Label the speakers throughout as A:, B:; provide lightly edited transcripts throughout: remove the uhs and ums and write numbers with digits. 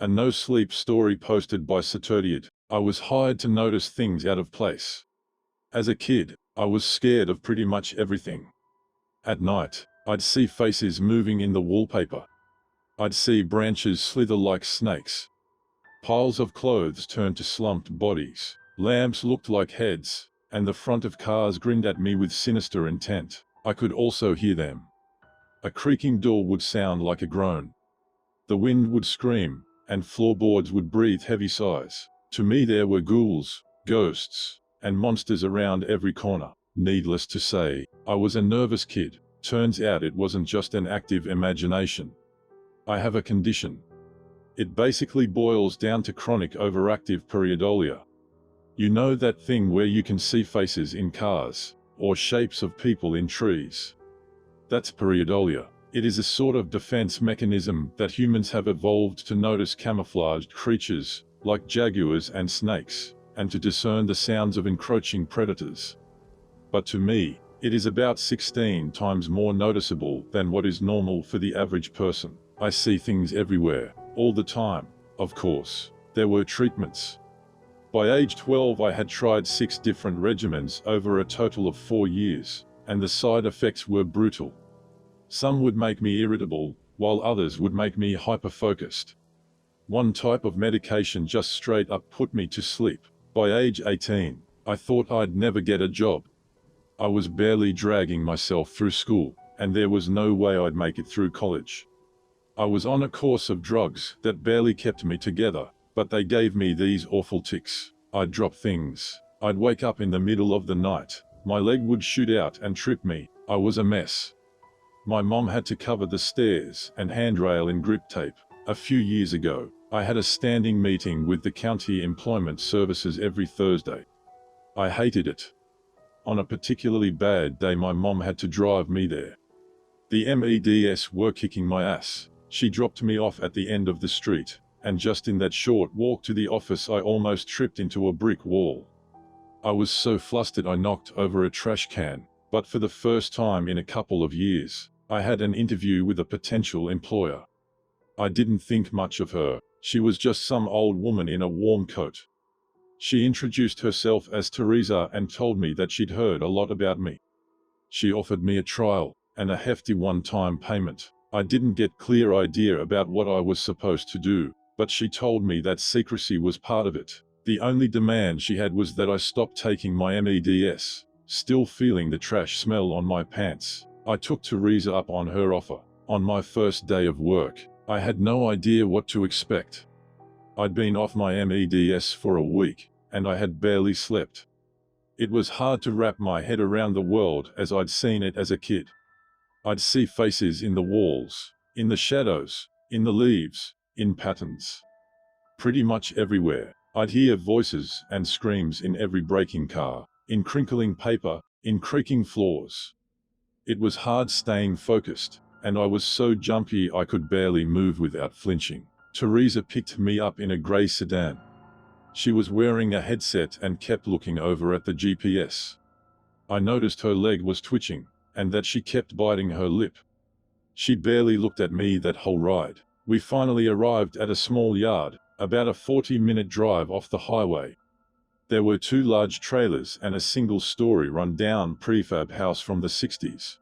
A: A no-sleep story posted by Saturdead. I was hired to notice things out of place. As a kid, I was scared of pretty much everything. At night, I'd see faces moving in the wallpaper. I'd see branches slither like snakes. Piles of clothes turned to slumped bodies. Lamps looked like heads, and the front of cars grinned at me with sinister intent. I could also hear them. A creaking door would sound like a groan. The wind would scream, and floorboards would breathe heavy sighs. To me there were ghouls, ghosts, and monsters around every corner. Needless to say, I was a nervous kid. Turns out it wasn't just an active imagination. I have a condition. It basically boils down to chronic overactive pareidolia. You know that thing where you can see faces in cars, or shapes of people in trees? That's pareidolia. It is a sort of defense mechanism that humans have evolved to notice camouflaged creatures, like jaguars and snakes, and to discern the sounds of encroaching predators. But to me, it is about 16 times more noticeable than what is normal for the average person. I see things everywhere, all the time. Of course, there were treatments. By age 12 I had tried 6 different regimens over a total of 4 years, and the side effects were brutal. Some would make me irritable, while others would make me hyper-focused. One type of medication just straight up put me to sleep. By age 18, I thought I'd never get a job. I was barely dragging myself through school, and there was no way I'd make it through college. I was on a course of drugs that barely kept me together, but they gave me these awful tics. I'd drop things. I'd wake up in the middle of the night. My leg would shoot out and trip me. I was a mess. My mom had to cover the stairs and handrail in grip tape. A few years ago, I had a standing meeting with the county employment services every Thursday. I hated it. On a particularly bad day my mom had to drive me there. The MEDS were kicking my ass. She dropped me off at the end of the street, and just in that short walk to the office I almost tripped into a brick wall. I was so flustered I knocked over a trash can, but for the first time in a couple of years, I had an interview with a potential employer. I didn't think much of her. She was just some old woman in a warm coat. She introduced herself as Teresa and told me that she'd heard a lot about me. She offered me a trial, and a hefty one-time payment. I didn't get clear idea about what I was supposed to do, but she told me that secrecy was part of it. The only demand she had was that I stop taking my MEDS. Still feeling the trash smell on my pants, I took Teresa up on her offer. On my first day of work, I had no idea what to expect. I'd been off my MEDS for a week, and I had barely slept. It was hard to wrap my head around the world as I'd seen it as a kid. I'd see faces in the walls, in the shadows, in the leaves, in patterns. Pretty much everywhere. I'd hear voices and screams in every braking car, in crinkling paper, in creaking floors. It was hard staying focused, and I was so jumpy I could barely move without flinching. Teresa picked me up in a grey sedan. She was wearing a headset and kept looking over at the GPS. I noticed her leg was twitching, and that she kept biting her lip. She barely looked at me that whole ride. We finally arrived at a small yard, about a 40-minute drive off the highway. There were 2 large trailers and a single-story run-down prefab house from the 60s.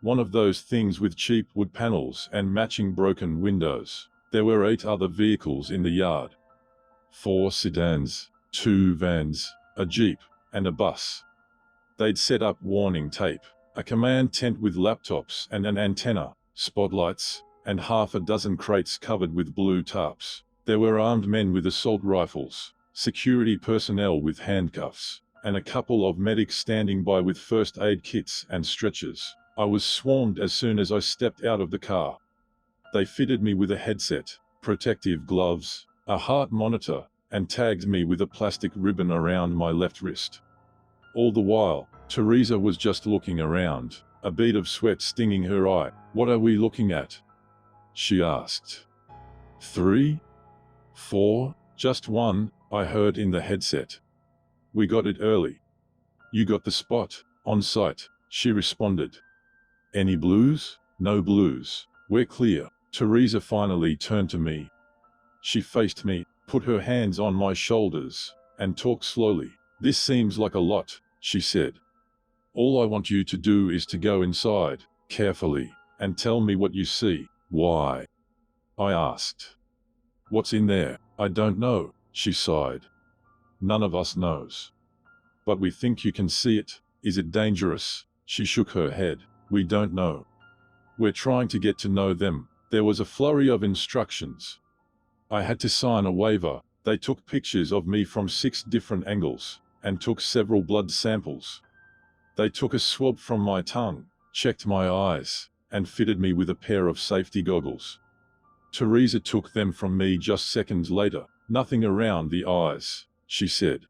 A: One of those things with cheap wood panels and matching broken windows. There were 8 other vehicles in the yard. 4 sedans, 2 vans, a jeep, and a bus. They'd set up warning tape, a command tent with laptops and an antenna, spotlights, and half a dozen crates covered with blue tarps. There were armed men with assault rifles, security personnel with handcuffs, and a couple of medics standing by with first aid kits and stretchers. I was swarmed as soon as I stepped out of the car. They fitted me with a headset, protective gloves, a heart monitor, and tagged me with a plastic ribbon around my left wrist. All the while, Teresa was just looking around, a bead of sweat stinging her eye. "What are we looking at?" she asked. 3? 4? Just 1, I heard in the headset. "We got it early." "You got the spot, on site," she responded. "Any blues?" "No blues. We're clear." Teresa finally turned to me. She faced me, put her hands on my shoulders, and talked slowly. "This seems like a lot," she said. "All I want you to do is to go inside, carefully, and tell me what you see." "Why?" I asked. "What's in there?" "I don't know," she sighed. "None of us knows. But we think you can see it." "Is it dangerous?" She shook her head. "We don't know. We're trying to get to know them." There was a flurry of instructions. I had to sign a waiver. They took pictures of me from 6 different angles, and took several blood samples. They took a swab from my tongue, checked my eyes, and fitted me with a pair of safety goggles. Teresa took them from me just seconds later. "Nothing around the eyes," she said.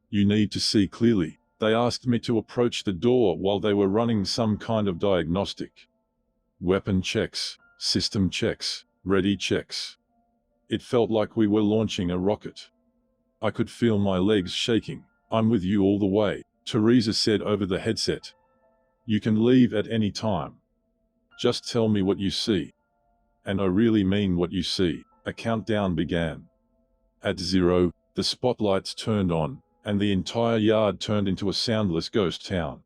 A: "You need to see clearly." They asked me to approach the door while they were running some kind of diagnostic. Weapon checks, system checks, ready checks. It felt like we were launching a rocket. I could feel my legs shaking. "I'm with you all the way," Teresa said over the headset. "You can leave at any time. Just tell me what you see." And I really mean what you see. A countdown began. At 0, the spotlights turned on, and the entire yard turned into a soundless ghost town.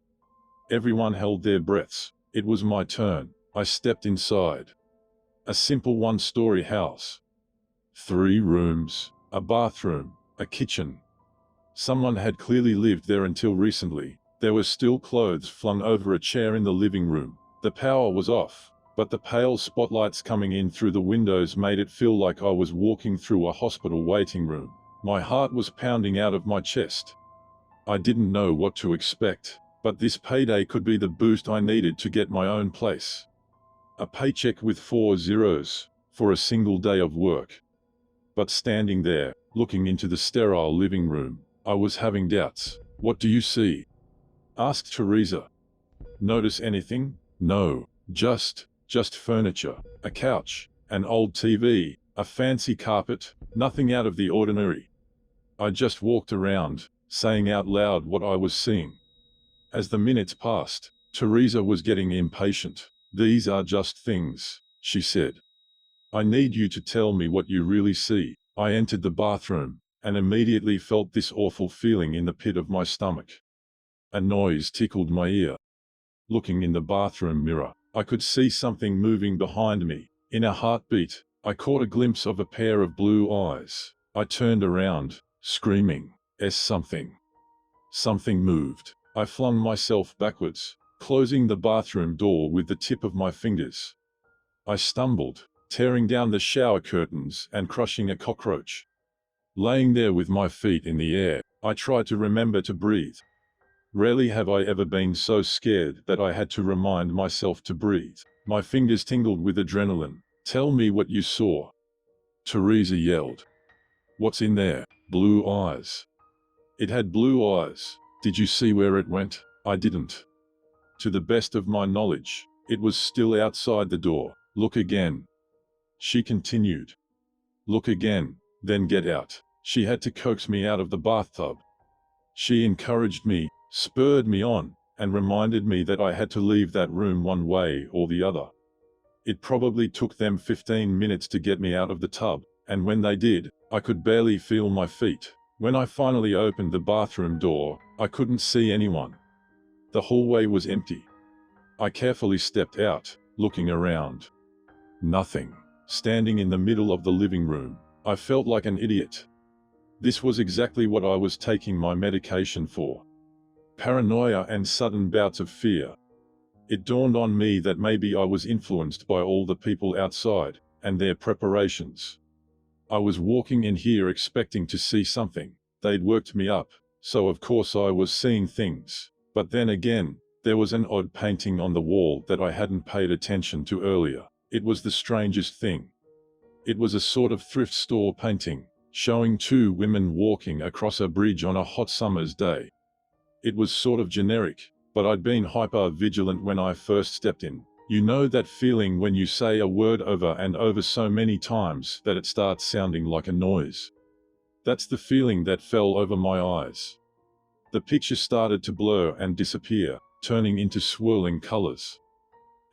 A: Everyone held their breaths. It was my turn. I stepped inside. A simple 1-story house. 3 rooms, a bathroom, a kitchen. Someone had clearly lived there until recently. There were still clothes flung over a chair in the living room. The power was off, but the pale spotlights coming in through the windows made it feel like I was walking through a hospital waiting room. My heart was pounding out of my chest. I didn't know what to expect, but this payday could be the boost I needed to get my own place. A paycheck with 4 zeros, for a single day of work. But standing there, looking into the sterile living room, I was having doubts. "What do you see?" asked Teresa. "Notice anything?" "No, just furniture, a couch, an old TV, a fancy carpet, nothing out of the ordinary." I just walked around, saying out loud what I was seeing. As the minutes passed, Teresa was getting impatient. "These are just things," she said. "I need you to tell me what you really see." I entered the bathroom, and immediately felt this awful feeling in the pit of my stomach. A noise tickled my ear. Looking in the bathroom mirror, I could see something moving behind me. In a heartbeat, I caught a glimpse of a pair of blue eyes. I turned around, screaming, Something. Something moved. I flung myself backwards, closing the bathroom door with the tip of my fingers. I stumbled, tearing down the shower curtains and crushing a cockroach. Laying there with my feet in the air, I tried to remember to breathe. Rarely have I ever been so scared that I had to remind myself to breathe. My fingers tingled with adrenaline. "Tell me what you saw," Teresa yelled. "What's in there?" "Blue eyes." It had blue eyes. "Did you see where it went?" "I didn't. To the best of my knowledge, it was still outside the door." "Look again," she continued. "Look again, then get out." She had to coax me out of the bathtub. She encouraged me, spurred me on, and reminded me that I had to leave that room one way or the other. It probably took them 15 minutes to get me out of the tub, and when they did, I could barely feel my feet. When I finally opened the bathroom door, I couldn't see anyone. The hallway was empty. I carefully stepped out, looking around. Nothing. Standing in the middle of the living room, I felt like an idiot. This was exactly what I was taking my medication for. Paranoia and sudden bouts of fear. It dawned on me that maybe I was influenced by all the people outside, and their preparations. I was walking in here expecting to see something. They'd worked me up, so of course I was seeing things. But then again, there was an odd painting on the wall that I hadn't paid attention to earlier. It was the strangest thing. It was a sort of thrift store painting, showing 2 women walking across a bridge on a hot summer's day. It was sort of generic, but I'd been hyper-vigilant when I first stepped in. You know that feeling when you say a word over and over so many times that it starts sounding like a noise? That's the feeling that fell over my eyes. The picture started to blur and disappear, turning into swirling colors.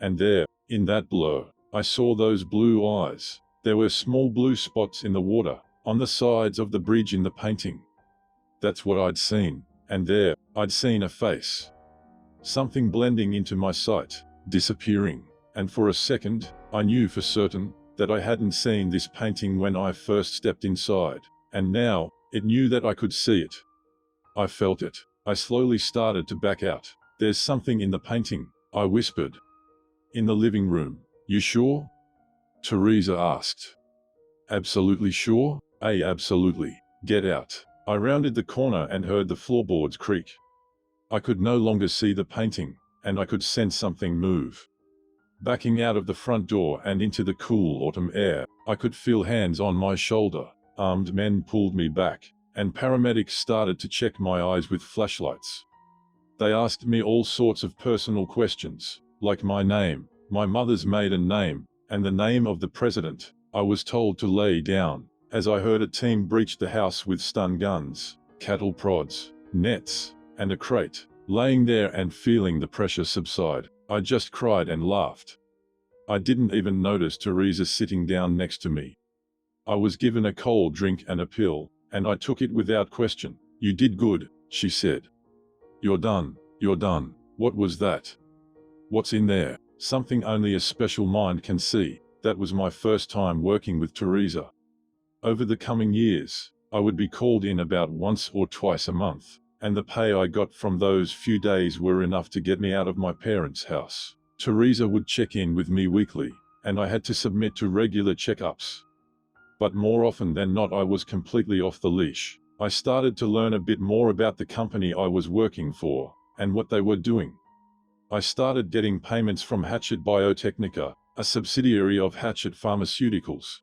A: And there, in that blur, I saw those blue eyes. There were small blue spots in the water, on the sides of the bridge in the painting. That's what I'd seen, and there, I'd seen a face. Something blending into my sight, disappearing, and for a second, I knew for certain that I hadn't seen this painting when I first stepped inside, and now, it knew that I could see it. I felt it. I slowly started to back out. There's something in the painting, I whispered. In the living room. You sure? Teresa asked. Absolutely sure? Absolutely. Get out. I rounded the corner and heard the floorboards creak. I could no longer see the painting, and I could sense something move. Backing out of the front door and into the cool autumn air, I could feel hands on my shoulder. Armed men pulled me back, and paramedics started to check my eyes with flashlights. They asked me all sorts of personal questions, like my name, my mother's maiden name, and the name of the president. I was told to lay down, as I heard a team breach the house with stun guns, cattle prods, nets, and a crate. Laying there and feeling the pressure subside, I just cried and laughed. I didn't even notice Teresa sitting down next to me. I was given a cold drink and a pill, and I took it without question. You did good, she said. You're done, you're done. What was that? What's in there? Something only a special mind can see. That was my first time working with Teresa. Over the coming years, I would be called in about once or twice a month, and the pay I got from those few days were enough to get me out of my parents' house. Teresa would check in with me weekly, and I had to submit to regular checkups. But more often than not, I was completely off the leash. I started to learn a bit more about the company I was working for, and what they were doing. I started getting payments from h𝑖𝑟𝑒𝑑 Biotechnica, a subsidiary of h𝑖𝑟𝑒𝑑 Pharmaceuticals.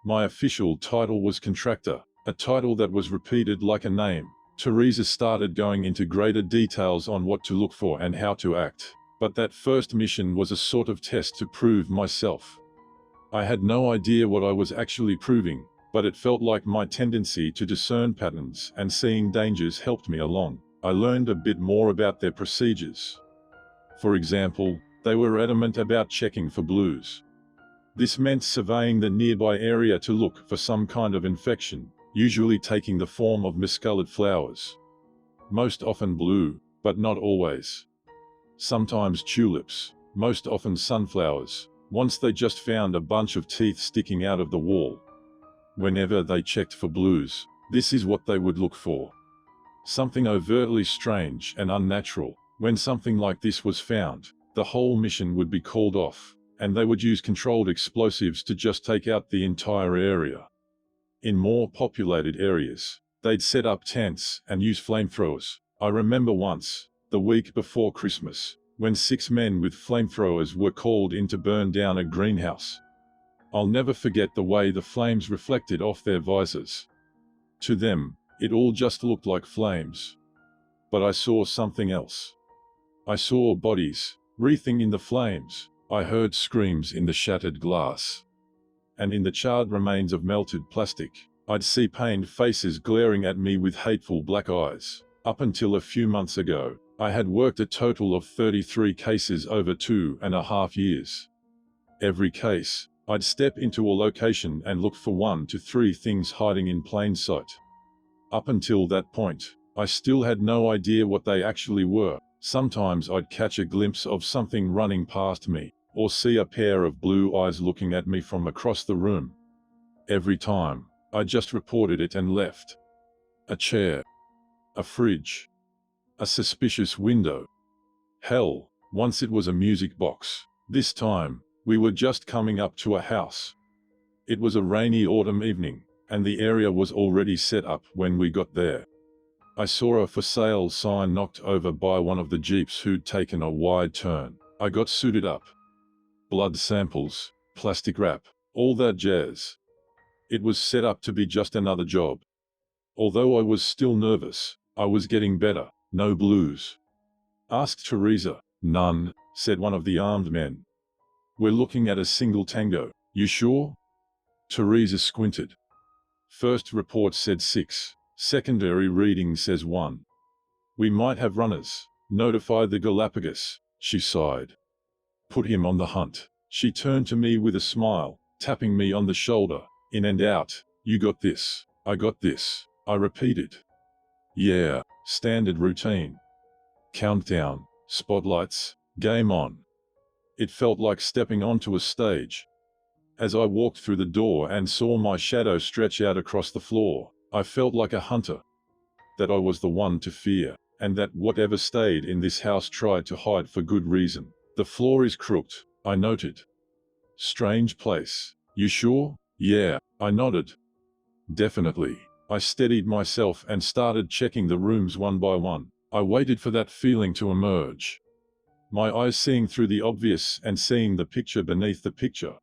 A: My official title was contractor, a title that was repeated like a name. Teresa started going into greater details on what to look for and how to act, but that first mission was a sort of test to prove myself. I had no idea what I was actually proving, but it felt like my tendency to discern patterns and seeing dangers helped me along. I learned a bit more about their procedures. For example, they were adamant about checking for blues. This meant surveying the nearby area to look for some kind of infection, usually taking the form of miscolored flowers. Most often blue, but not always. Sometimes tulips, most often sunflowers. Once they just found a bunch of teeth sticking out of the wall. Whenever they checked for blues, this is what they would look for. Something overtly strange and unnatural. When something like this was found, the whole mission would be called off, and they would use controlled explosives to just take out the entire area. In more populated areas, they'd set up tents and use flamethrowers. I remember once, the week before Christmas, when 6 men with flamethrowers were called in to burn down a greenhouse. I'll never forget the way the flames reflected off their visors. To them, it all just looked like flames. But I saw something else. I saw bodies, wreathing in the flames. I heard screams in the shattered glass. And in the charred remains of melted plastic, I'd see pained faces glaring at me with hateful black eyes. Up until a few months ago, I had worked a total of 33 cases over 2.5 years. Every case, I'd step into a location and look for 1 to 3 things hiding in plain sight. Up until that point, I still had no idea what they actually were. Sometimes I'd catch a glimpse of something running past me, or see a pair of blue eyes looking at me from across the room. Every time, I just reported it and left. A chair. A fridge. A suspicious window. Hell, once it was a music box. This time, we were just coming up to a house. It was a rainy autumn evening, and the area was already set up when we got there. I saw a for sale sign knocked over by one of the jeeps who'd taken a wide turn. I got suited up. Blood samples, plastic wrap, all that jazz. It was set up to be just another job. Although I was still nervous, I was getting better. No blues? Asked Teresa. None, said one of the armed men. We're looking at a single tango. You sure? Teresa squinted. First report said 6. Secondary reading says 1. We might have runners. Notify the 𝒜𝓊𝓉𝒽o𝓇, she sighed. Put him on the hunt. She turned to me with a smile. tapping me on the shoulder, in and out. "You got this. I got this," I repeated. "Yeah, standard routine. Countdown, spotlights, game on." It felt like stepping onto a stage. As I walked through the door and saw my shadow stretch out across the floor, I felt like a hunter. That I was the one to fear, and that whatever stayed in this house tried to hide for good reason. "The floor is crooked," I noted. "Strange place. You sure?" "Yeah," I nodded. "Definitely." I steadied myself and started checking the rooms one by one. I waited for that feeling to emerge. My eyes seeing through the obvious and seeing the picture beneath the picture.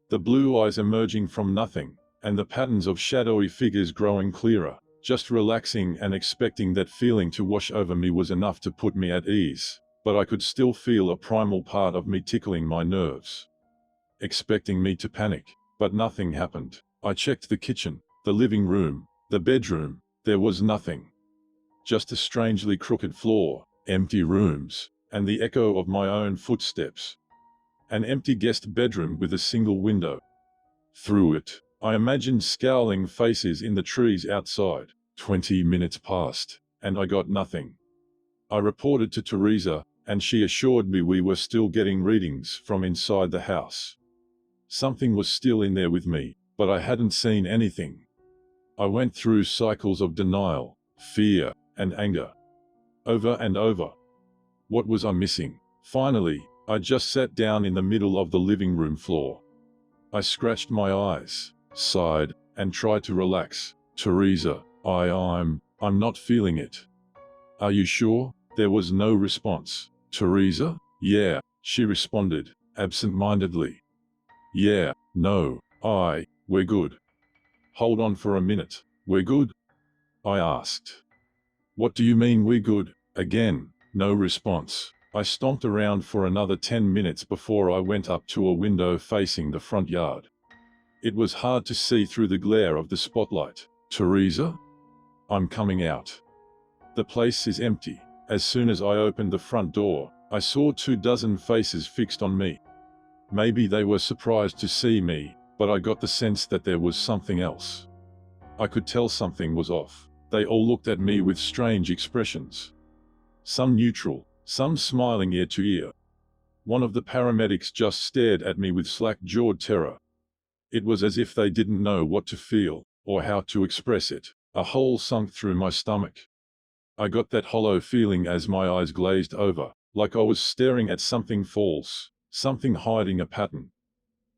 A: The blue eyes emerging from nothing, and the patterns of shadowy figures growing clearer. Just relaxing and expecting that feeling to wash over me was enough to put me at ease, but I could still feel a primal part of me tickling my nerves, expecting me to panic. But nothing happened. I checked the kitchen, the living room, the bedroom. There was nothing. Just a strangely crooked floor, empty rooms, and the echo of my own footsteps. An empty guest bedroom with a single window. Through it, I imagined scowling faces in the trees outside. 20 minutes passed, and I got nothing. I reported to Teresa, and she assured me we were still getting readings from inside the house. Something was still in there with me, but I hadn't seen anything. I went through cycles of denial, fear, and anger. Over and over. What was I missing? Finally, I just sat down in the middle of the living room floor. I scratched my eyes, sighed, and tried to relax. "Teresa, I'm not feeling it." "Are you sure?" There was no response. "Teresa?" "Yeah," she responded, absent-mindedly. "Yeah, no, we're good." "Hold on for a minute. We're good?" I asked. "What do you mean we're good?" Again, no response. I stomped around for another 10 minutes before I went up to a window facing the front yard. It was hard to see through the glare of the spotlight. "Teresa? I'm coming out." The place is empty. As soon as I opened the front door, I saw 24 faces fixed on me. Maybe they were surprised to see me, but I got the sense that there was something else. I could tell something was off. They all looked at me with strange expressions. Some neutral, some smiling ear to ear. One of the paramedics just stared at me with slack-jawed terror. It was as if they didn't know what to feel, or how to express it. A hole sunk through my stomach. I got that hollow feeling as my eyes glazed over, like I was staring at something false, something hiding a pattern.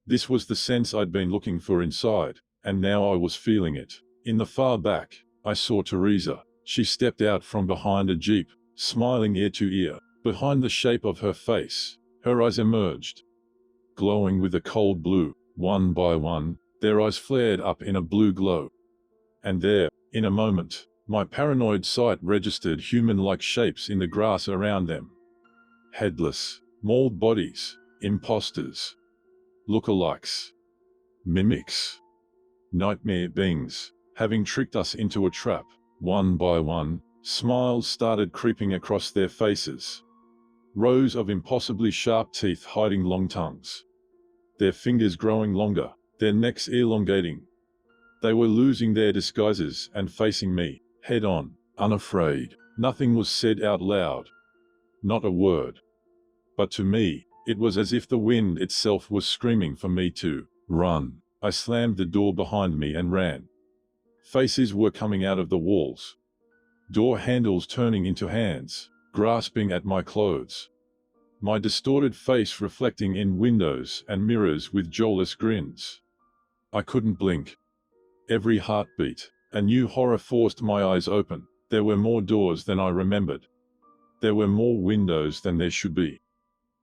A: This was the sense I'd been looking for inside, and now I was feeling it. In the far back, I saw Teresa. She stepped out from behind a jeep, smiling ear to ear. Behind the shape of her face, her eyes emerged, glowing with a cold blue. One by one, their eyes flared up in a blue glow. And there, in a moment, my paranoid sight registered human-like shapes in the grass around them. Headless, mauled bodies, imposters, lookalikes, mimics, nightmare beings, having tricked us into a trap. One by one, smiles started creeping across their faces. Rows of impossibly sharp teeth hiding long tongues. Their fingers growing longer, their necks elongating. They were losing their disguises and facing me, head-on, unafraid. Nothing was said out loud. Not a word. But to me, it was as if the wind itself was screaming for me to run. I slammed the door behind me and ran. Faces were coming out of the walls. Door handles turning into hands, grasping at my clothes. My distorted face reflecting in windows and mirrors with jawless grins. I couldn't blink. Every heartbeat, a new horror forced my eyes open. There were more doors than I remembered. There were more windows than there should be.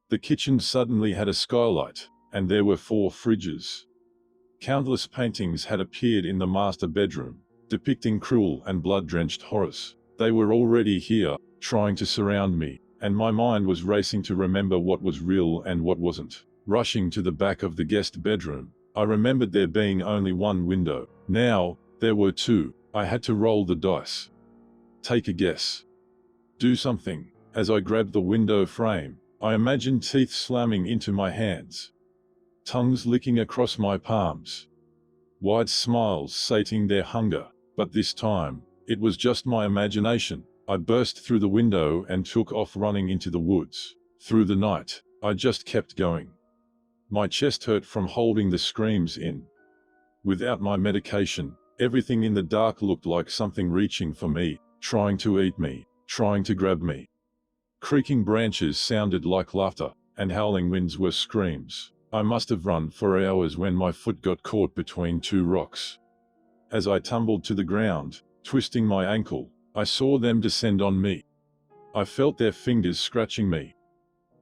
A: The kitchen suddenly had a skylight, and there were 4 fridges. Countless paintings had appeared in the master bedroom, depicting cruel and blood-drenched horrors. They were already here, trying to surround me, and my mind was racing to remember what was real and what wasn't. Rushing to the back of the guest bedroom, I remembered there being only one window. Now, there were 2. I had to roll the dice. Take a guess. Do something. As I grabbed the window frame, I imagined teeth slamming into my hands. tongues licking across my palms, wide smiles sating their hunger. But this time, it was just my imagination. I burst through the window and took off running into the woods. Through the night, I just kept going. My chest hurt from holding the screams in. Without my medication, everything in the dark looked like something reaching for me, trying to eat me, trying to grab me. Creaking branches sounded like laughter, and howling winds were screams. I must have run for hours when my foot got caught between two rocks. As I tumbled to the ground, twisting my ankle, I saw them descend on me. I felt their fingers scratching me.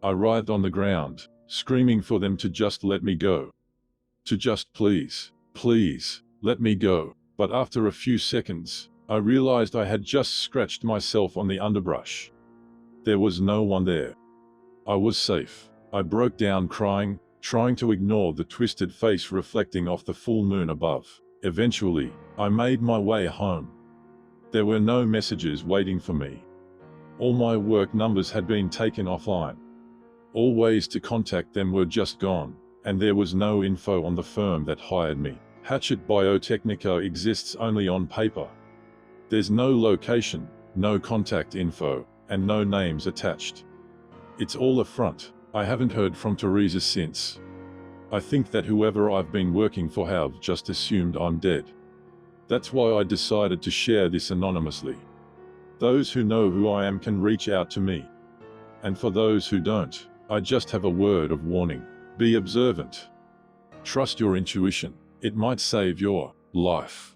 A: I writhed on the ground, screaming for them to just let me go. To just please, please, let me go. But after a few seconds, I realized I had just scratched myself on the underbrush. There was no one there. I was safe. I broke down crying, trying to ignore the twisted face reflecting off the full moon above. Eventually, I made my way home. There were no messages waiting for me. All my work numbers had been taken offline. All ways to contact them were just gone, and there was no info on the firm that hired me. h𝑖𝑟𝑒𝑑 exists only on paper. There's no location, no contact info, and no names attached. It's all a front. I haven't heard from Teresa since. I think that whoever I've been working for have just assumed I'm dead. That's why I decided to share this anonymously. Those who know who I am can reach out to me. And for those who don't, I just have a word of warning. Be observant. Trust your intuition. It might save your life.